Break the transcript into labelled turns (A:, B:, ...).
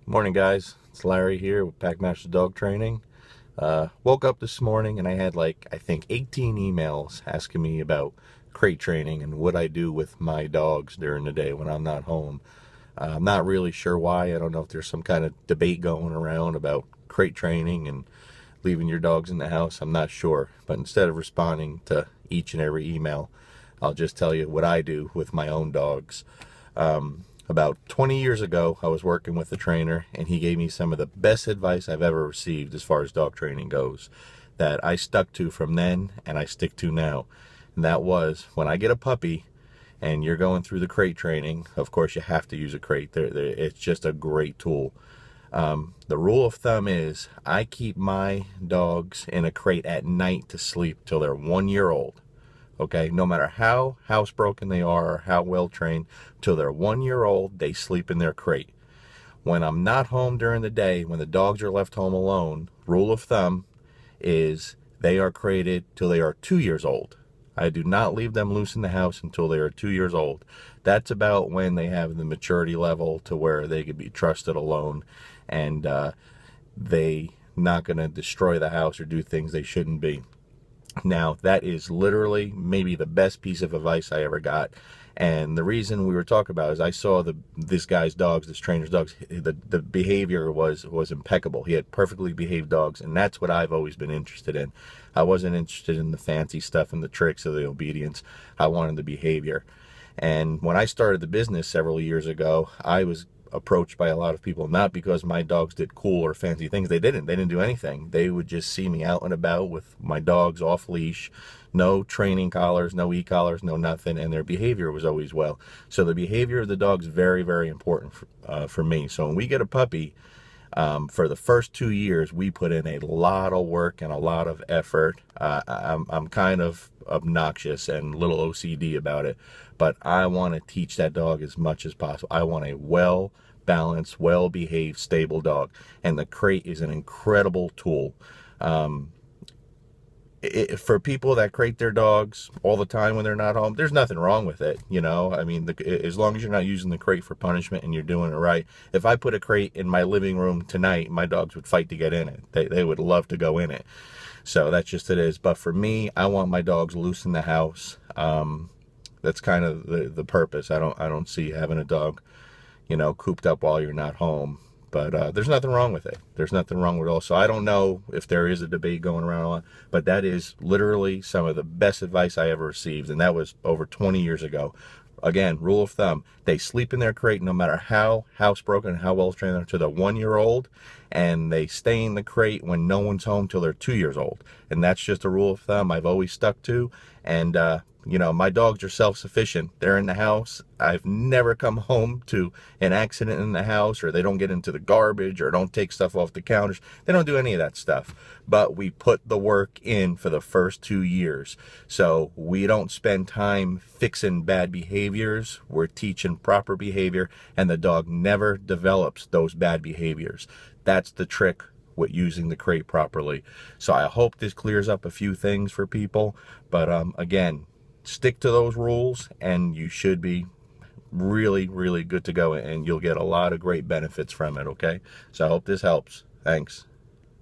A: Morning, guys. It's Larry here with Packmaster Dog Training. Woke up this morning and I had I think 18 emails asking me about crate training and what I do with my dogs during the day when I'm not home. I'm not really sure why. I don't know if there's some kind of debate going around about crate training and leaving your dogs in the house. I'm not sure. But instead of responding to each and every email, I'll just tell you what I do with my own dogs. About 20 years ago, I was working with a trainer, and he gave me some of the best advice I've ever received as far as dog training goes, that I stuck to from then and I stick to now. And that was, when I get a puppy and you're going through the crate training, of course you have to use a crate. It's just a great tool. The rule of thumb is I keep my dogs in a crate at night to sleep till they're 1 year old. Okay, no matter how housebroken they are or how well trained, till they're 1 year old, they sleep in their crate. When I'm not home during the day, when the dogs are left home alone, rule of thumb is they are crated till they are 2 years old. I do not leave them loose in the house until they are 2 years old. That's about when they have the maturity level to where they could be trusted alone, and they not going to destroy the house or do things they shouldn't be. Now, that is literally maybe the best piece of advice I ever got. And the reason we were talking about is I saw this guy's dogs, this trainer's dogs, the behavior was impeccable. He had perfectly behaved dogs, and that's what I've always been interested in. I wasn't interested in the fancy stuff and the tricks of the obedience. I wanted the behavior. And when I started the business several years ago, I was approached by a lot of people, not because my dogs did cool or fancy things. They didn't do anything. They would just see me out and about with my dogs off leash, no training collars, no e-collars, no nothing, and their behavior was always well. So the behavior of the dog's very, very important for me. So when we get a puppy, for the first 2 years, we put in a lot of work and a lot of effort. I'm kind of obnoxious and a little OCD about it, but I want to teach that dog as much as possible. I want a well-balanced, well-behaved, stable dog, and the crate is an incredible tool. For people that crate their dogs all the time when they're not home, there's nothing wrong with it. I mean, as long as you're not using the crate for punishment and you're doing it right. If I put a crate in my living room tonight, my dogs would fight to get in it. They would love to go in it. So that's just it is. But for me, I want my dogs loose in the house. That's kind of the purpose. I don't see having a dog, cooped up while you're not home. But there's nothing wrong with it. There's nothing wrong with it. Also, I don't know if there is a debate going around a lot, but that is literally some of the best advice I ever received, and that was over 20 years ago. Again, rule of thumb, they sleep in their crate no matter how housebroken and how well trained they are to the 1 year old, and they stay in the crate when no one's home till they're 2 years old. And that's just a rule of thumb I've always stuck to. And my dogs are self-sufficient. They're in the house. I've never come home to an accident in the house, or they don't get into the garbage, or don't take stuff off the counters. They don't do any of that stuff. But we put the work in for the first 2 years. So we don't spend time fixing bad behaviors. We're teaching proper behavior, and the dog never develops those bad behaviors. That's the trick with using the crate properly. So I hope this clears up a few things for people. But again, stick to those rules and you should be really, really good to go, and you'll get a lot of great benefits from it. Okay, so I hope this helps. Thanks.